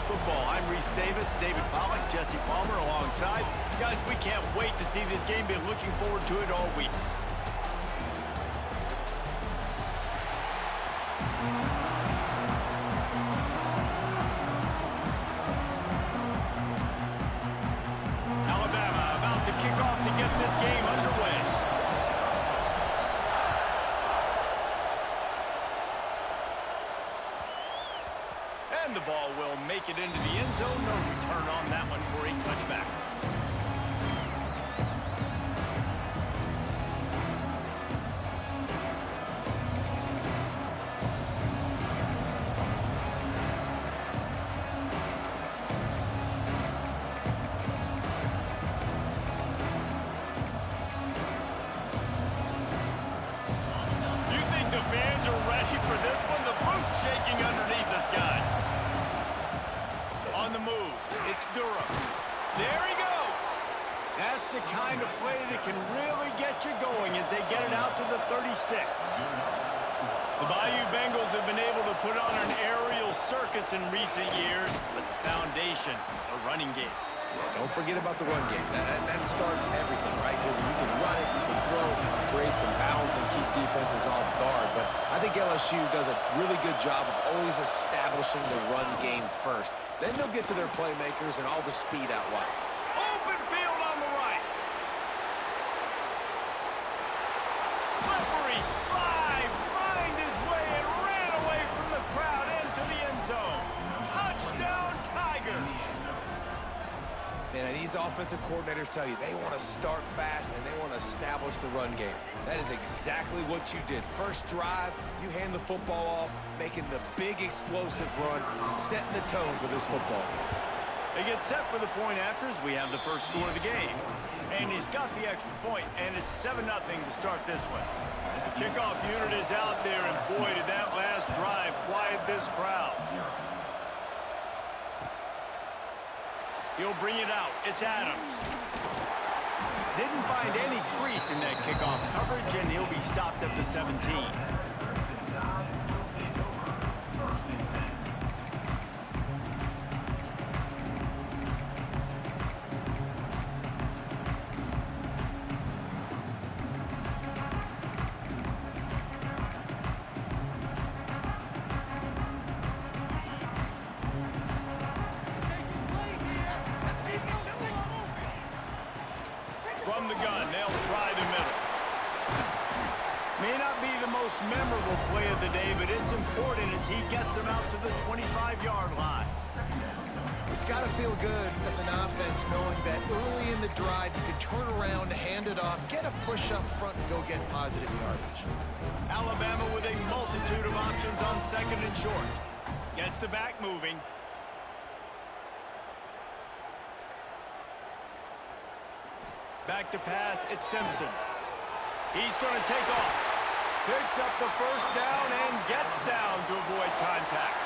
Football. I'm Reese Davis, David Pollack, Jesse Palmer alongside. Guys, we can't wait to see this game. Been looking forward to it all week. Alabama about to kick off to get this game underway. And the ball will make it into the end zone. No return on that one for a touchback. You think the fans are ready for this one? The booth's shaking underneath us, guys. On the move, it's Durham. There he goes. That's the kind of play that can really get you going as they get it out to the 36. The Bayou Bengals have been able to put on an aerial circus in recent years, but the foundation, the running game. Yeah, don't forget about the run game. That starts everything, right? Because you can run it, you can throw, create some balance, and keep defenses off guard. But I think LSU does a really good job of always establishing the run game first. Then they'll get to their playmakers and all the speed out wide. Open field on the right. Slippery slide, find his way and ran away from the crowd into the end zone. Touchdown, Tigers. And these offensive coordinators tell you they want to start fast and they want to establish the run game. That is exactly what you did. First drive, you hand the football off, making the big explosive run, setting the tone for this football game. They get set for the point afters. We have the first score of the game. And he's got the extra point, and it's 7-0 to start this one. The kickoff unit is out there, and boy, did that last drive quiet this crowd. He'll bring it out. It's Adams. Didn't find any crease in that kickoff coverage, and he'll be stopped at the 17. From the gun, they'll try the middle. May not be the most memorable play of the day, but it's important as he gets them out to the 25-yard line. It's got to feel good as an offense knowing that early in the drive you can turn around, hand it off, get a push up front, and go get positive yardage. Alabama with a multitude of options on second and short. Gets the back moving. Back to pass, it's Simpson. He's going to take off. Picks up the first down and gets down to avoid contact.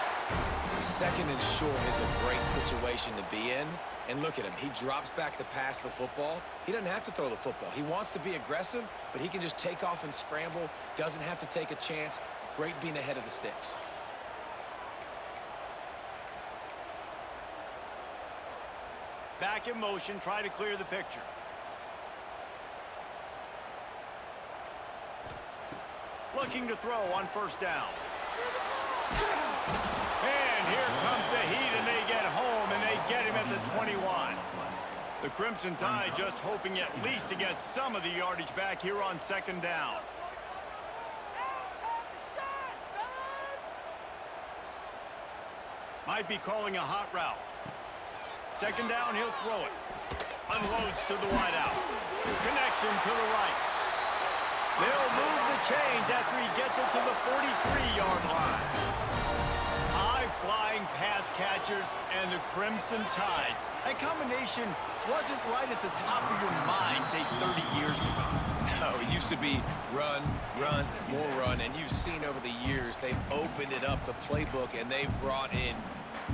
Second and short is a great situation to be in. And look at him. He drops back to pass the football. He doesn't have to throw the football. He wants to be aggressive, but he can just take off and scramble. Doesn't have to take a chance. Great being ahead of the sticks. Back in motion, try to clear the picture. Looking to throw on first down. And here comes the heat, and they get home, and they get him at the 21. The Crimson Tide just hoping at least to get some of the yardage back here on second down. Might be calling a hot route. Second down, he'll throw it. Unloads to the wideout. Connection to the right. They'll move the chains after he gets it to the 43-yard line. High-flying pass catchers and the Crimson Tide. That combination wasn't right at the top of your mind, say, 30 years ago. No, it used to be run, run, more run, and you've seen over the years they've opened it up, the playbook, and they've brought in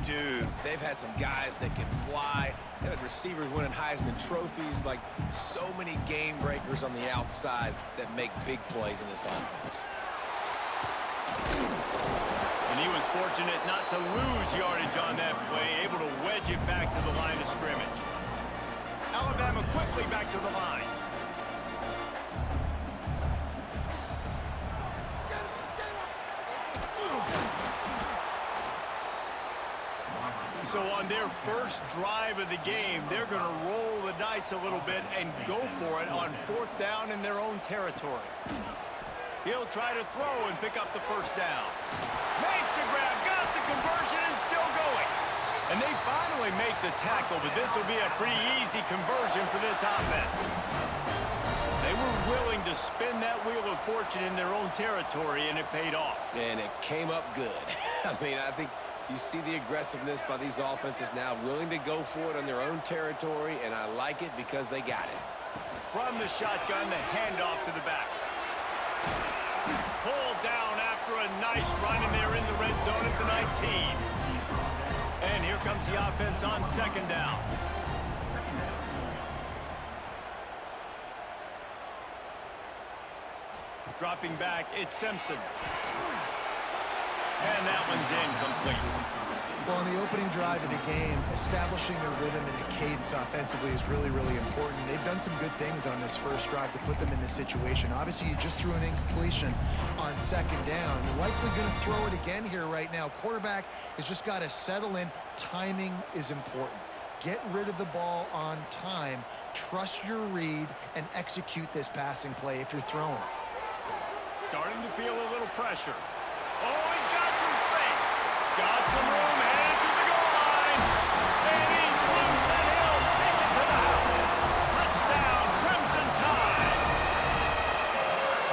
dudes. They've had some guys that can fly. They've had receivers winning Heisman trophies, like so many game breakers on the outside that make big plays in this offense. And he was fortunate not to lose yardage on that play, able to edge it back to the line of scrimmage. Alabama quickly back to the line. So on their first drive of the game, they're going to roll the dice a little bit and go for it on 4th down in their own territory. He'll try to throw and pick up the first down. Makes the grab, got the conversion, and still going. And they finally make the tackle, but this will be a pretty easy conversion for this offense. They were willing to spin that wheel of fortune in their own territory, and it paid off. And it came up good. I mean, I think you see the aggressiveness by these offenses now, willing to go for it on their own territory, and I like it because they got it. From the shotgun, the handoff to the back. Pulled down after a nice run, and they're in the red zone at the 19. And here comes the offense on 2nd down. Dropping back, it's Simpson. And that one's incomplete. Well, in the opening drive of the game, establishing a rhythm and a cadence offensively is really, really important. They've done some good things on this first drive to put them in this situation. Obviously, you just threw an incompletion on 2nd down. You're likely going to throw it again here right now. Quarterback has just got to settle in. Timing is important. Get rid of the ball on time. Trust your read and execute this passing play if you're throwing. Starting to feel a little pressure. Oh, he's got some space. Got some room, headed to the goal line. And he's loose, and he'll take it to the house. Touchdown, Crimson Tide.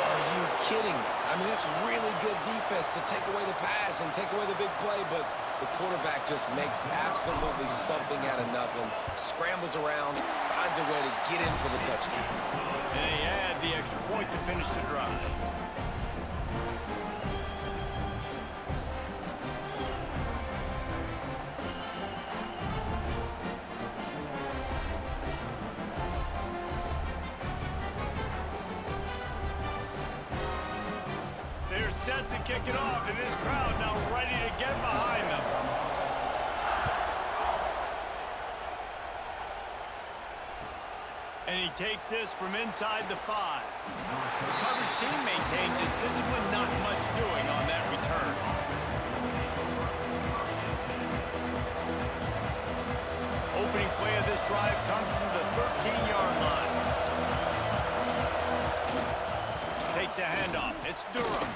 Are you kidding me? I mean, that's really good defense to take away the pass and take away the big play, but the quarterback just makes absolutely something out of nothing, scrambles around, finds a way to get in for the touchdown. And they add the extra point to finish the drive. Set to kick it off, and this crowd now ready to get behind them. And he takes this from inside the 5. The coverage team maintains his discipline, not much doing on that return. Opening play of this drive comes from the 13-yard line. Takes a handoff. It's Durham.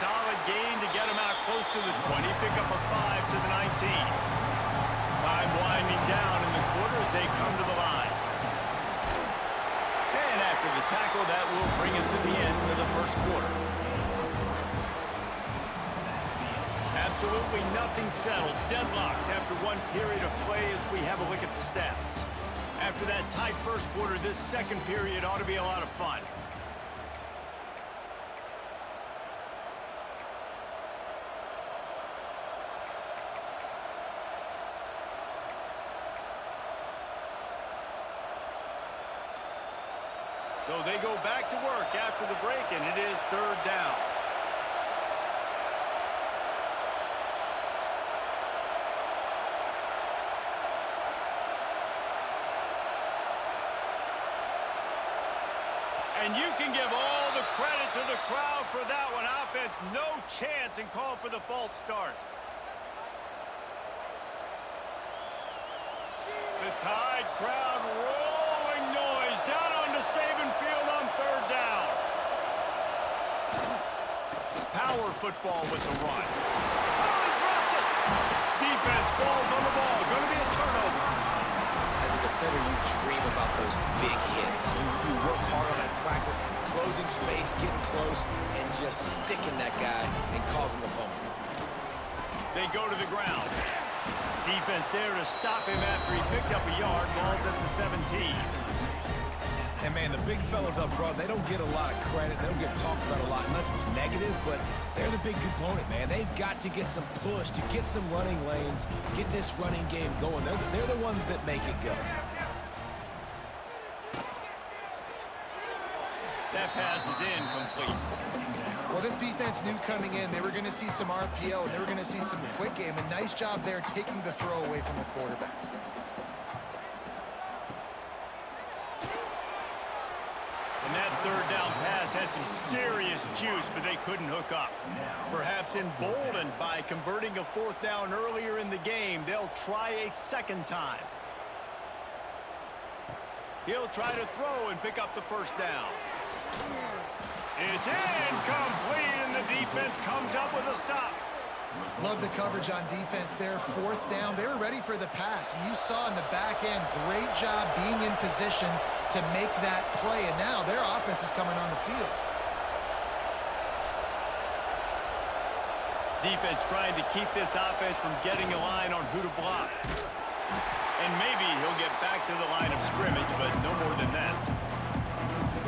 Solid gain to get him out close to the 20. Pick up a 5 to the 19. Time winding down in the quarter as they come to the line. And after the tackle, that will bring us to the end of the first quarter. Absolutely nothing settled. Deadlocked after one period of play as we have a look at the stats. After that tight first quarter, this second period ought to be a lot of fun. So they go back to work after the break, and it is 3rd down. And you can give all the credit to the crowd for that one. Offense, no chance, and call for the false start. The Tide crowd rolling noise down onto Saban Field on 3rd down. Power football with the run. Oh, he dropped it! Defense falls on the ball. Going to be a turnover. As a defender, you dream about those big hits. You work hard on that practice, closing space, getting close, and just sticking that guy and causing the fumble. They go to the ground. Defense there to stop him after he picked up a yard. Ball's at the 17. And, man, the big fellas up front, they don't get a lot of credit. They don't get talked about a lot unless it's negative, but they're the big component, man. They've got to get some push, to get some running lanes, get this running game going. They're the ones that make it go. That pass is incomplete. Well, this defense knew coming in they were going to see some RPO and they were going to see some quick game. A nice job there taking the throw away from the quarterback. And that third down pass had some serious juice, but they couldn't hook up. Perhaps emboldened by converting a fourth down earlier in the game, they'll try a second time. He'll try to throw and pick up the first down. It's incomplete, and the defense comes up with a stop. Love the coverage on defense there. Fourth down, they were ready for the pass. And you saw in the back end, great job being in position to make that play. And now their offense is coming on the field. Defense trying to keep this offense from getting a line on who to block. And maybe he'll get back to the line of scrimmage, but no more than that.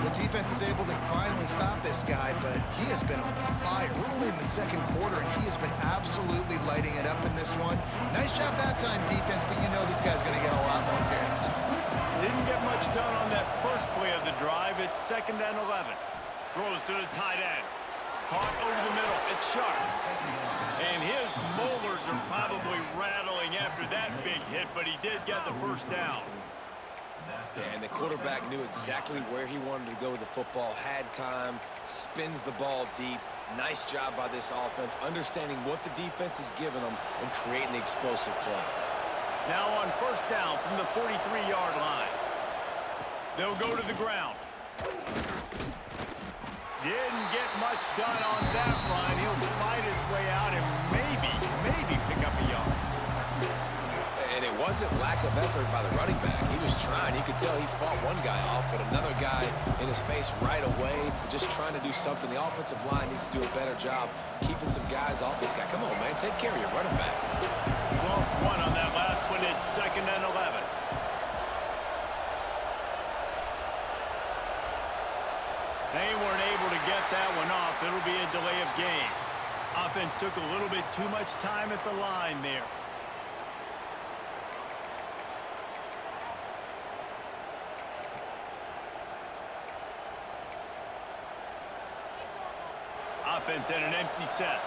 The defense is able to finally stop this guy, but he has been on fire. We're only in the second quarter, and he has been absolutely lighting it up in this one. Nice job that time, defense, but you know this guy's going to get a lot more carries. Didn't get much done on that first play of the drive. It's 2nd and 11. Throws to the tight end. Caught over the middle. It's sharp. And his molars are probably rattling after that big hit, but he did get the first down. And the quarterback knew exactly where he wanted to go with the football, had time, spins the ball deep. Nice job by this offense, understanding what the defense is giving them and creating the explosive play. Now on first down from the 43-yard line. They'll go to the ground. Didn't get much done on that run. He'll fight his way out and maybe pick up a yard. And it wasn't lack of effort by the running back. He was trying. You could tell he fought one guy off, but another guy in his face right away, just trying to do something. The offensive line needs to do a better job keeping some guys off this guy. Come on, man. Take care of your running back. Lost one on that last one. It's 2nd and 11. They weren't able to get that one off. It'll be a delay of game. Offense took a little bit too much time at the line there. Offense in an empty set.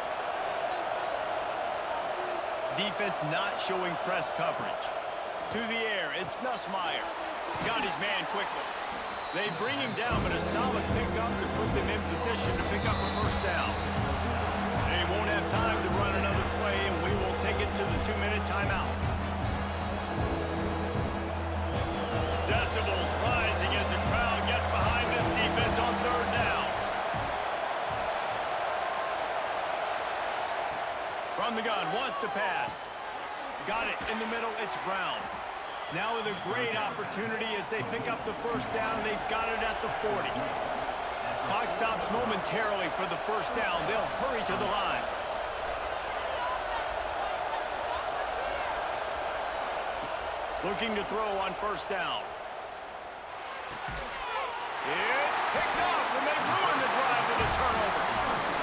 Defense not showing press coverage. To the air, it's Nussmeier. Got his man quickly. They bring him down, but a solid pickup to put them in position to pick up a first down. They won't have time to run another play, and we will take it to the 2-minute timeout. Decibels rising as the crowd gets behind this defense on third down. From the gun, wants to pass. Got it in the middle, it's Brown. Now with a great opportunity as they pick up the first down, they've got it at the 40. Clock stops momentarily for the first down. They'll hurry to the line. Looking to throw on first down. It's picked off, and they ruin the drive with a turnover.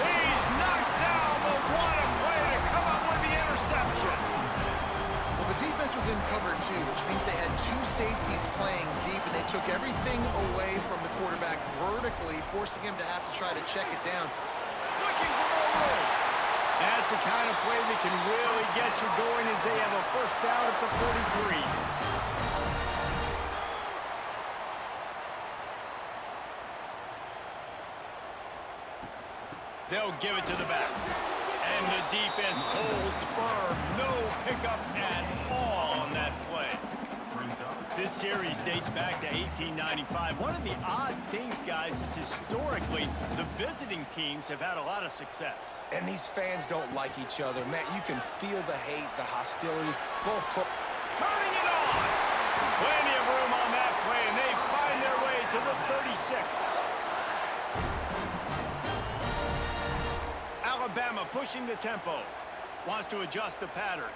He's knocked down, but what a play to come up with the interception. Well, the defense was in cover two, which means they had two safeties playing deep, and they took everything away from the quarterback vertically, forcing him to have to try to check it down. Looking for more room. That's the kind of play that can really get you going as they have a first down at the 43. They'll give it to the back. And the defense holds firm. No pickup at all on that play. This series dates back to 1895. One of the odd things, guys, is historically the visiting teams have had a lot of success. And these fans don't like each other. Matt, you can feel the hate, the hostility. Turning it on! Plenty of room on that play, and they find their way to the 36. Alabama pushing the tempo. Wants to adjust the pattern.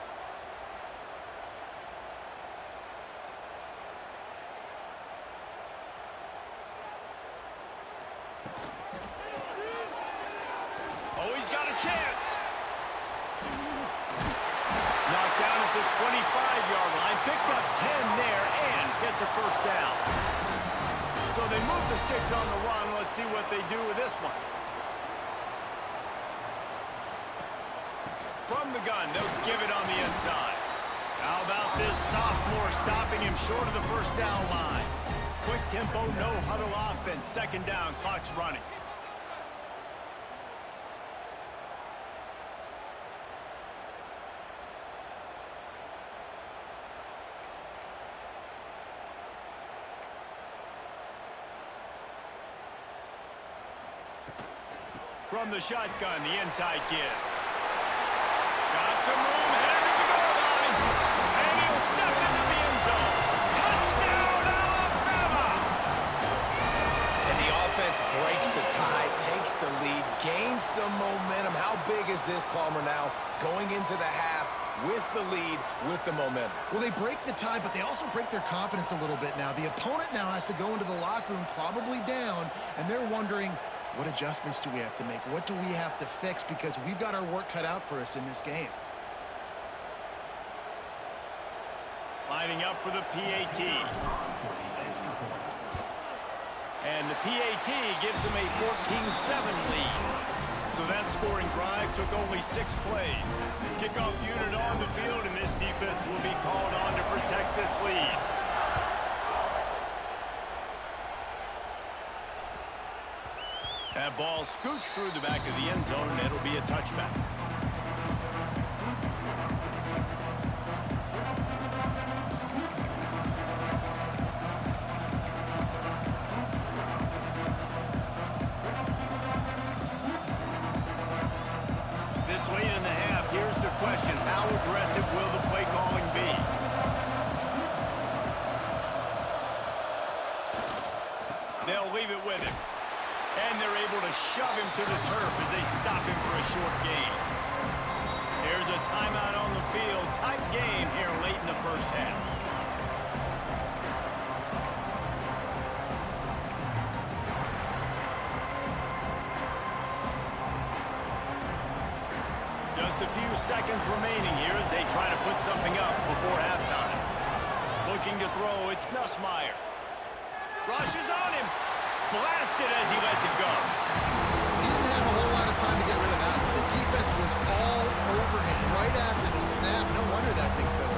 Oh, he's got a chance. Knocked down at the 25-yard line. Picked up 10 there and gets a first down. So they move the sticks on the run. Let's see what they do with this one. From the gun, they'll give it on the inside. How about this sophomore stopping him short of the first down line? Quick tempo, no huddle offense. Second down, clock's running. From the shotgun, the inside give. Got some room, headed to the goal line. And he'll step into the end zone. Touchdown, Alabama! And the offense breaks the tie, takes the lead, gains some momentum. How big is this, Palmer, now going into the half with the lead, with the momentum? Well, they break the tie, but they also break their confidence a little bit now. The opponent now has to go into the locker room probably down, and they're wondering, what adjustments do we have to make? What do we have to fix? Because we've got our work cut out for us in this game. Lining up for the PAT. And the PAT gives them a 14-7 lead. So that scoring drive took only 6 plays. Kickoff unit on the field, and this defense will be called on to protect this lead. That ball scoots through the back of the end zone, and it'll be a touchback. This late in the half, here's the question. How aggressive will the play calling be? They'll leave it with him. And they're able to shove him to the turf as they stop him for a short gain. There's a timeout on the field. Tight game here late in the first half. Just a few seconds remaining here as they try to put something up before halftime. Looking to throw, it's Nussmeier. Rushes on him. Blasted as he lets it go. He didn't have a whole lot of time to get rid of that. The defense was all over him right after the snap. No wonder that thing fell.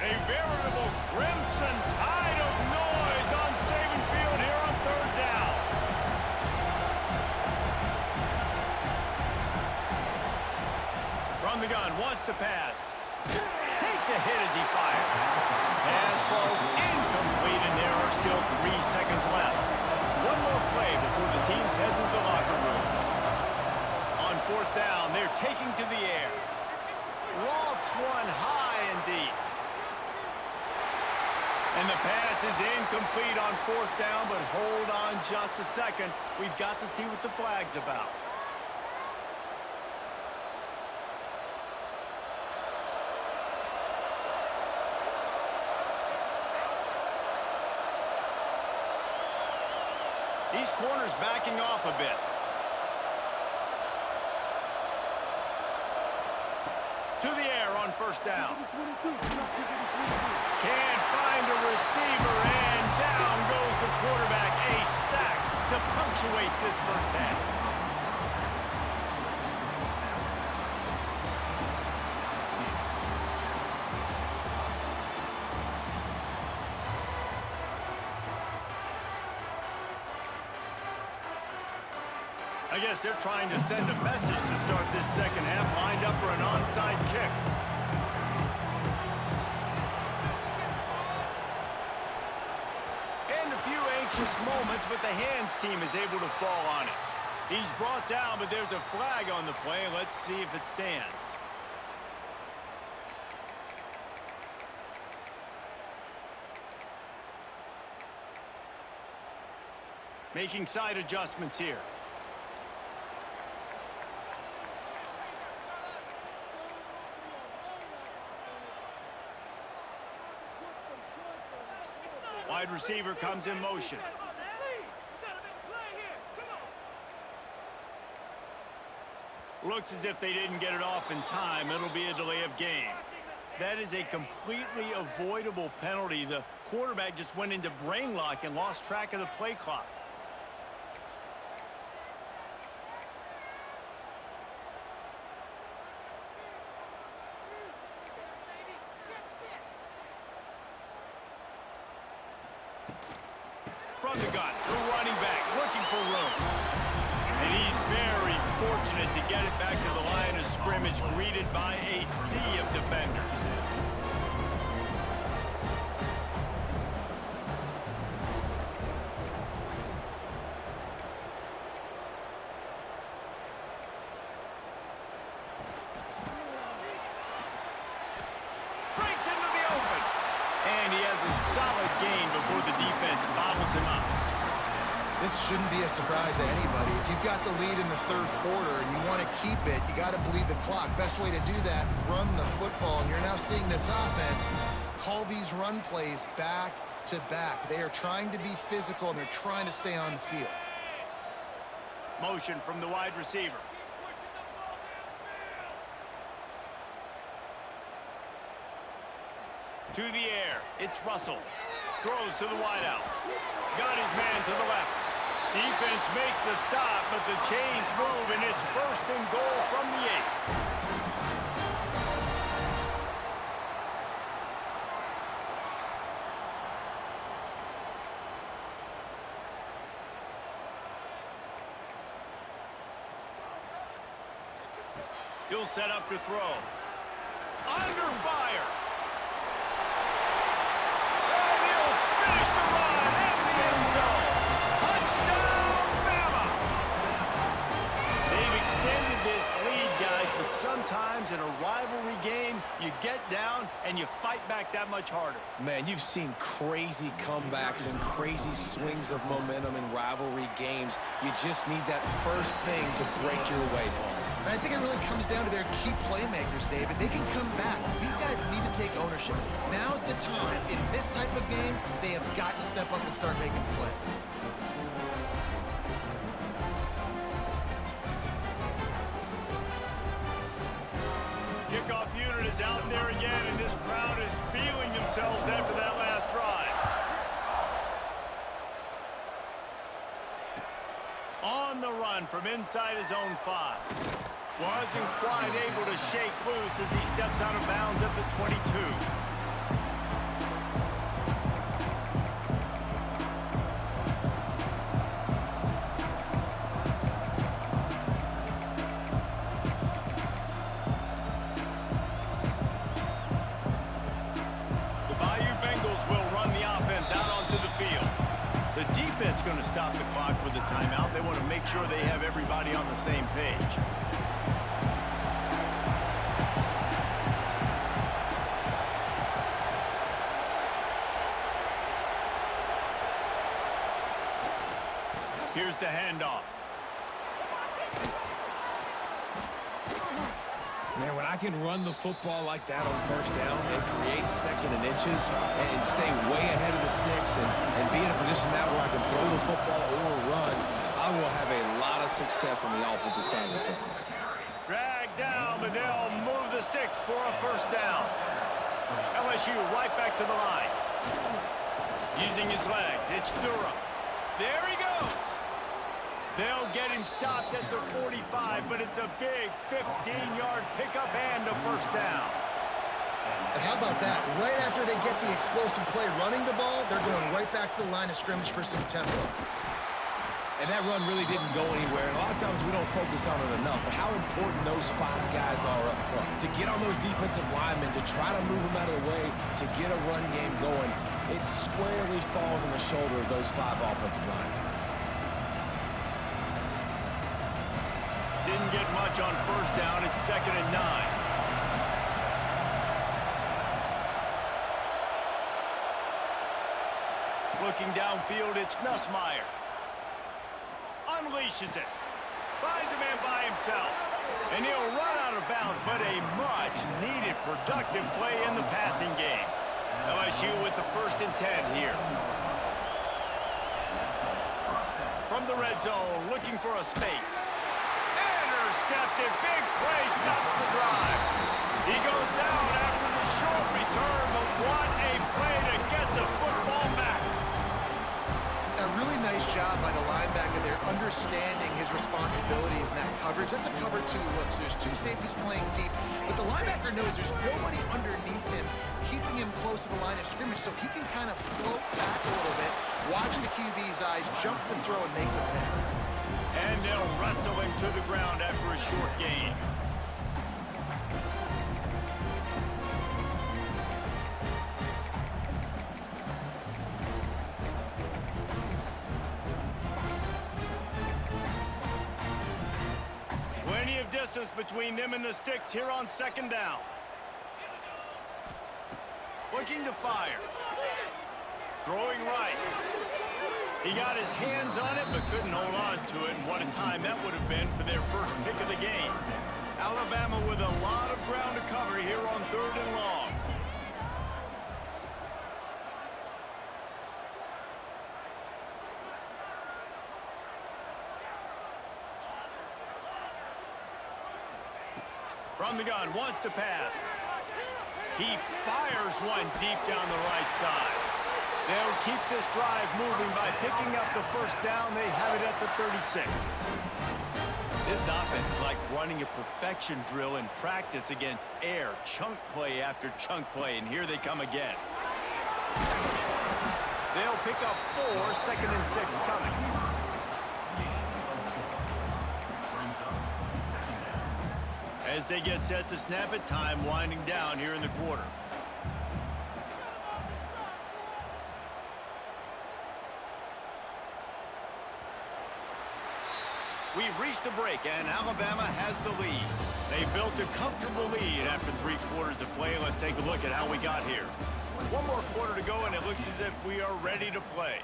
A veritable crimson tide of noise on Saban Field here on third down. From the gun, wants to pass. Takes a hit as he fires. Pass falls incomplete, and there are still 3 seconds left. One more play before the teams head to the locker rooms. On fourth down, they're taking to the air. Lofts one high and deep. And the pass is incomplete on fourth down, but hold on just a second. We've got to see what the flag's about. These corners backing off a bit. To the air on first down. Can't find a receiver, and down goes the quarterback. A sack to punctuate this first half. I guess they're trying to send a message to start this second half, lined up for an onside kick. And a few anxious moments, but the hands team is able to fall on it. He's brought down, but there's a flag on the play. Let's see if it stands. Making side adjustments here. Wide receiver comes in motion. Looks as if they didn't get it off in time. It'll be a delay of game. That is a completely avoidable penalty. The quarterback just went into brain lock and lost track of the play clock. From the gun, the running back looking for room. And he's very fortunate to get it back to the line of scrimmage, greeted by a sea of defenders. Breaks into the open. And he has a solid gain before the defense bobbles him up. This shouldn't be a surprise to anybody. If you've got the lead in the third quarter and you want to keep it, you got to bleed the clock. Best way to do that, run the football. And you're now seeing this offense call these run plays back to back. They are trying to be physical, and they're trying to stay on the field. Motion from the wide receiver. To the air, it's Russell. Throws to the wideout. Got his man to the left. Defense makes a stop, but the chains move, and it's first and goal from the 8. He'll set up to throw. Under fire. And he'll finish the run in the end zone. Touchdown, Bama! They've extended this lead, guys, but sometimes in a rivalry game, you get down and you fight back that much harder. Man, you've seen crazy comebacks and crazy swings of momentum in rivalry games. You just need that first thing to break your way, Paul. I think it really comes down to their key playmakers, David. They can come back. These guys need to take ownership. Now's the time. In this type of game, they have got to step up and start making plays. Kickoff unit is out there again, and this crowd is feeling themselves after that last drive. On the run from inside his own 5. Wasn't quite able to shake loose as he steps out of bounds at the 22. The Bayou Bengals will run the offense out onto the field. The defense going to stop the clock with a timeout. They want to make sure they have everybody on the same page. Here's the handoff. Man, when I can run the football like that on first down and create second and inches and stay way ahead of the sticks and be in a position now where I can throw the football or run, I will have a lot of success on the offensive side of the football. Drag down, but they'll move the sticks for a first down. LSU right back to the line. Using his legs, it's Durham. There he goes. They'll get him stopped at the 45, but it's a big 15-yard pickup and a first down. And how about that? Right after they get the explosive play running the ball, they're going right back to the line of scrimmage for some tempo. And that run really didn't go anywhere. And a lot of times we don't focus on it enough, but how important those 5 guys are up front. To get on those defensive linemen, to try to move them out of the way, to get a run game going, it squarely falls on the shoulder of those 5 offensive linemen. Didn't get much on first down. It's 2nd and 9. Looking downfield, it's Nussmeier. Unleashes it. Finds a man by himself. And he'll run out of bounds, but a much-needed productive play in the passing game. LSU with the 1st and 10 here. From the red zone, looking for a space. intercepted. Big play stops the drive. He goes down after the short return, but what a play to get the football back. A really nice job by the linebacker there, understanding his responsibilities in that coverage. That's a cover two look, so there's two safeties playing deep, but the linebacker knows there's nobody underneath him, keeping him close to the line of scrimmage, so he can kind of float back a little bit, watch the QB's eyes, jump the throw, and make the pick. And they'll wrestle him to the ground after a short gain. Plenty of distance between them and the sticks here on second down. Looking to fire. Throwing right. He got his hands on it, but couldn't hold on to it. And what a time that would have been for their first pick of the game. Alabama with a lot of ground to cover here on 3rd and long. From the gun, wants to pass. He fires one deep down the right side. They'll keep this drive moving by picking up the first down. They have it at the 36. This offense is like running a perfection drill in practice against air. Chunk play after chunk play, and here they come again. They'll pick up 4, 2nd and 6 coming. As they get set to snap it, time winding down here in the quarter. We've reached a break, and Alabama has the lead. They built a comfortable lead after 3 quarters of play. Let's take a look at how we got here. One more quarter to go, and it looks as if we are ready to play.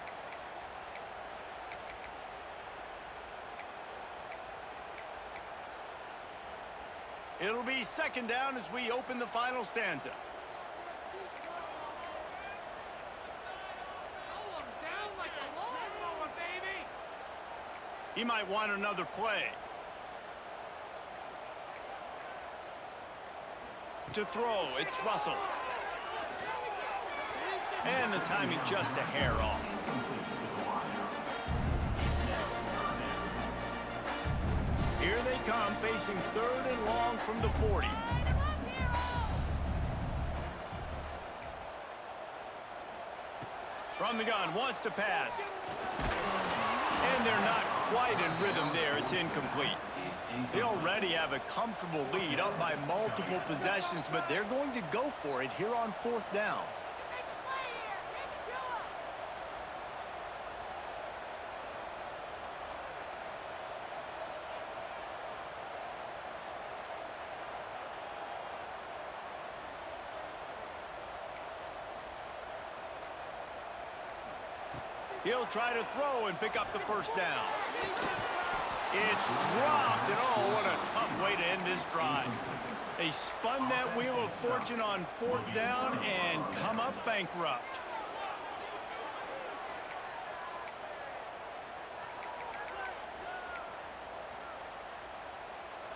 It'll be second down as we open the final stanza. He might want another play. To throw, it's Russell. And the timing just a hair off. Here they come, facing 3rd and long from the 40. From the gun, wants to pass. And they're not quite in rhythm there. It's incomplete. They already have a comfortable lead, up by multiple possessions, but they're going to go for it here on 4th down. He'll try to throw and pick up the first down. It's dropped, and oh, what a tough way to end this drive. They spun that wheel of fortune on 4th down and come up bankrupt.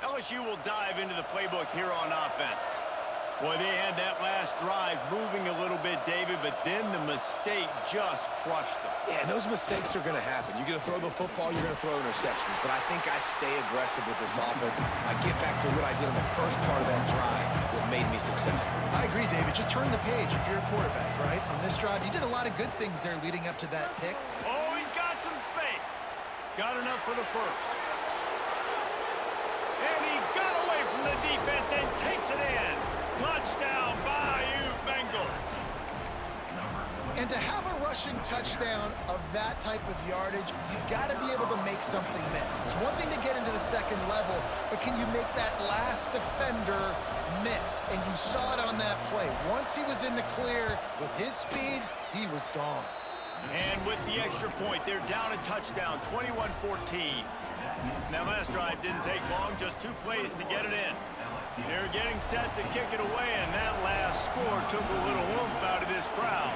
LSU will dive into the playbook here on offense. Boy, they had that last drive moving a little bit, David, but then the mistake just crushed them. Yeah, and those mistakes are going to happen. You're going to throw the football, you're going to throw interceptions, but I think I stay aggressive with this offense. I get back to what I did in the first part of that drive that made me successful. I agree, David. Just turn the page if you're a quarterback, right? On this drive, you did a lot of good things there leading up to that pick. Oh, he's got some space. Got enough for the first. And he got away from the defense and takes it in. Touchdown, Bayou Bengals. And to have a rushing touchdown of that type of yardage, you've got to be able to make something miss. It's one thing to get into the second level, but can you make that last defender miss? And you saw it on that play. Once he was in the clear with his speed, he was gone. And with the extra point, they're down a touchdown, 21-14. Now, last drive didn't take long, just 2 plays to get it in. They're getting set to kick it away, and that last score took a little oomph out of this crowd.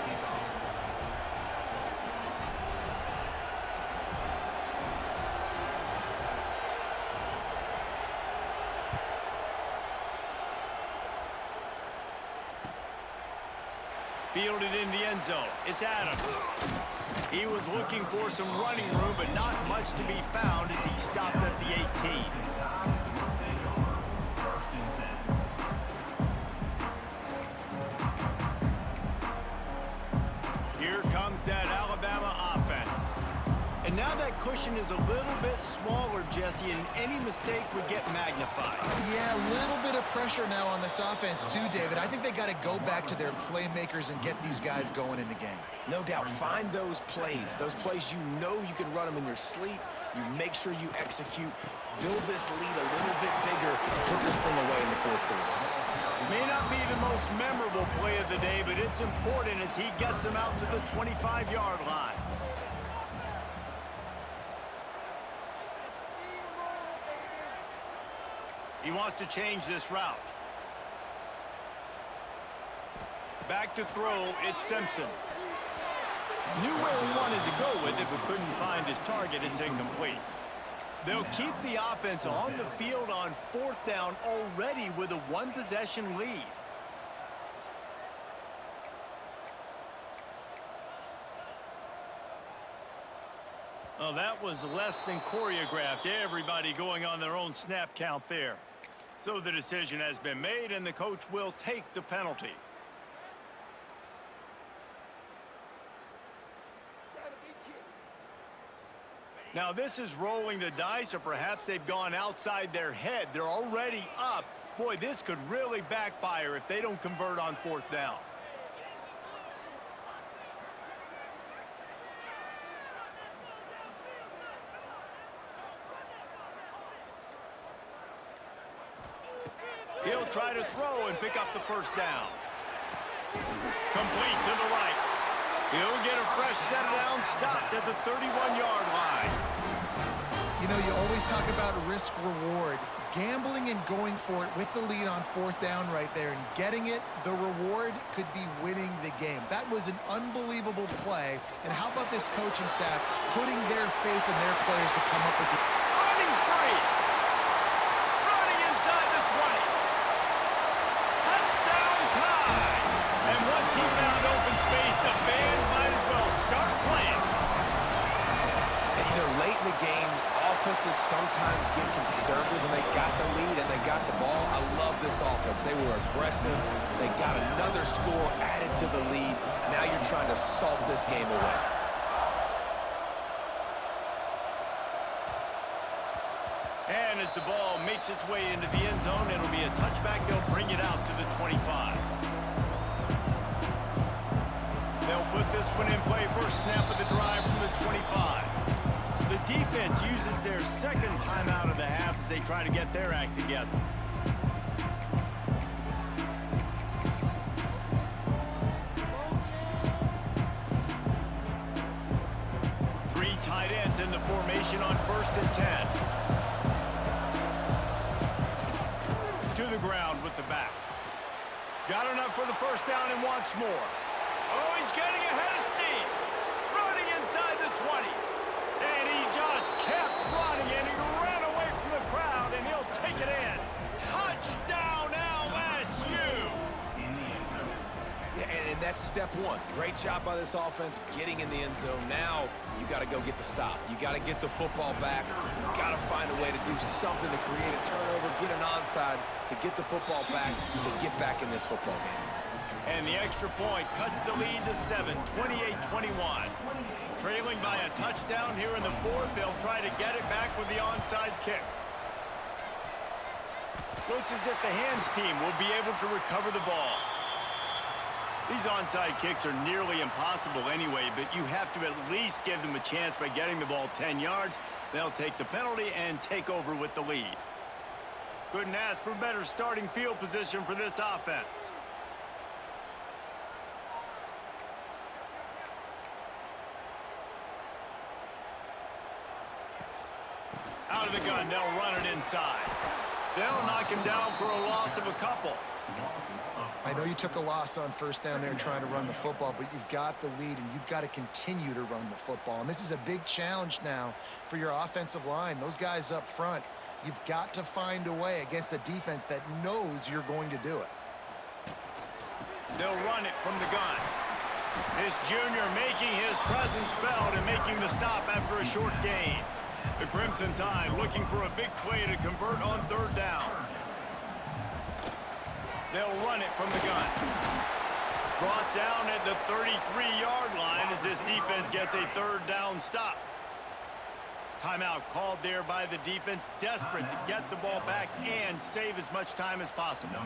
Fielded in the end zone. It's Adams. He was looking for some running room, but not much to be found as he stopped at the 18. Here comes that Alabama offense. And now that cushion is a little bit smaller, Jesse, and any mistake would get magnified. Yeah, a little bit of pressure now on this offense too, David. I think they got to go back to their playmakers and get these guys going in the game. No doubt. Find those plays you know you can run them in your sleep. You make sure you execute. Build this lead a little bit bigger. Put this thing away in the fourth quarter. May not be the most memorable play of the day, but it's important as he gets them out to the 25-yard line. He wants to change this route. Back to throw, it's Simpson. Knew where he wanted to go with it, but couldn't find his target. It's incomplete. They'll keep the offense on the field on fourth down already with a one-possession lead. Well, that was less than choreographed. Everybody going on their own snap count there. So the decision has been made, and the coach will take the penalty. Now, this is rolling the dice, or perhaps they've gone outside their head. They're already up. Boy, this could really backfire if they don't convert on fourth down. He'll try to throw and pick up the first down. Complete to the right. He'll get a fresh set down, stopped at the 31-yard line. You know, you always talk about risk-reward. Gambling and going for it with the lead on fourth down right there and getting it, the reward could be winning the game. That was an unbelievable play. And how about this coaching staff putting their faith in their players to come up with the... Running free. Running inside the 20. Touchdown time. And once he found open space, the band might as well start playing. And, you know, late in the games, offenses sometimes get conservative when they got the lead and they got the ball. I love this offense. They were aggressive. They got another score added to the lead. Now you're trying to salt this game away. And as the ball makes its way into the end zone, it'll be a touchback. They'll bring it out to the 25. They'll put this one in play. First snap of the drive from the 25. The defense uses their second timeout of the half as they try to get their act together. Three tight ends in the formation on 1st and 10. To the ground with the back. Got enough for the first down and wants more. Oh, he's getting ahead of steam. Running inside the 20. And he just kept running, and he ran away from the crowd, and he'll take it in. Touchdown, LSU! Yeah, and that's step one. Great job by this offense getting in the end zone. Now you got to go get the stop. You got to get the football back. You got to find a way to do something to create a turnover, get an onside, to get the football back, to get back in this football game. And the extra point cuts the lead to 7, 28-21. Trailing by a touchdown here in the fourth, they'll try to get it back with the onside kick. Looks as if the hands team will be able to recover the ball. These onside kicks are nearly impossible anyway, but you have to at least give them a chance by getting the ball 10 yards. They'll take the penalty and take over with the lead. Couldn't ask for better starting field position for this offense. Out of the gun, they'll run it inside. They'll knock him down for a loss of a couple. I know you took a loss on first down there trying to run the football, but you've got the lead, and you've got to continue to run the football. And this is a big challenge now for your offensive line. Those guys up front, you've got to find a way against a defense that knows you're going to do it. They'll run it from the gun. This junior making his presence felt and making the stop after a short gain. The Crimson Tide looking for a big play to convert on third down. They'll run it from the gun. Brought down at the 33-yard line as this defense gets a third down stop. Timeout called there by the defense, desperate to get the ball back and save as much time as possible.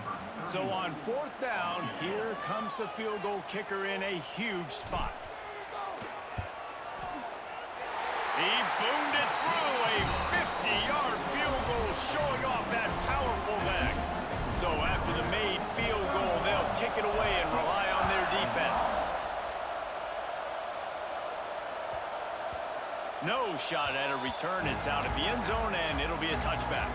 So on fourth down, here comes the field goal kicker in a huge spot. He boomed it through, a 50-yard field goal showing off that powerful leg. So after the made field goal, they'll kick it away and rely on their defense. No shot at a return. It's out of the end zone, and it'll be a touchback.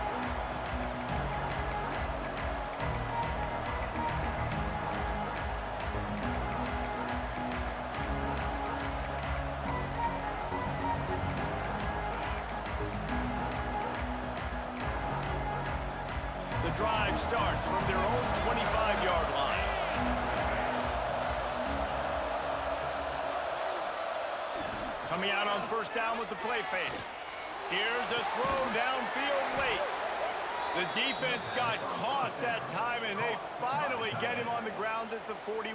The drive starts from their own 25-yard line. Coming out on first down with the play fake. Here's a throw downfield late. The defense got caught that time, and they finally get him on the ground at the 41.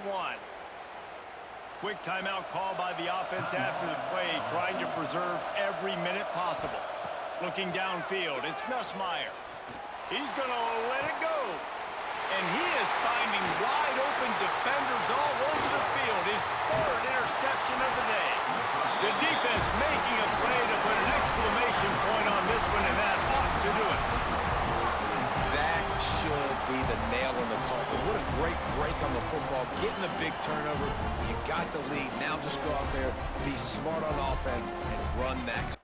Quick timeout call by the offense after the play, trying to preserve every minute possible. Looking downfield, it's Nussmeier. He's going to let it go. And he is finding wide open defenders all over the field. His third interception of the day. The defense making a play to put an exclamation point on this one, and that ought to do it. That should be the nail in the coffin. What a great break on the football. Getting the big turnover. You got the lead. Now just go out there, be smart on offense, and run that.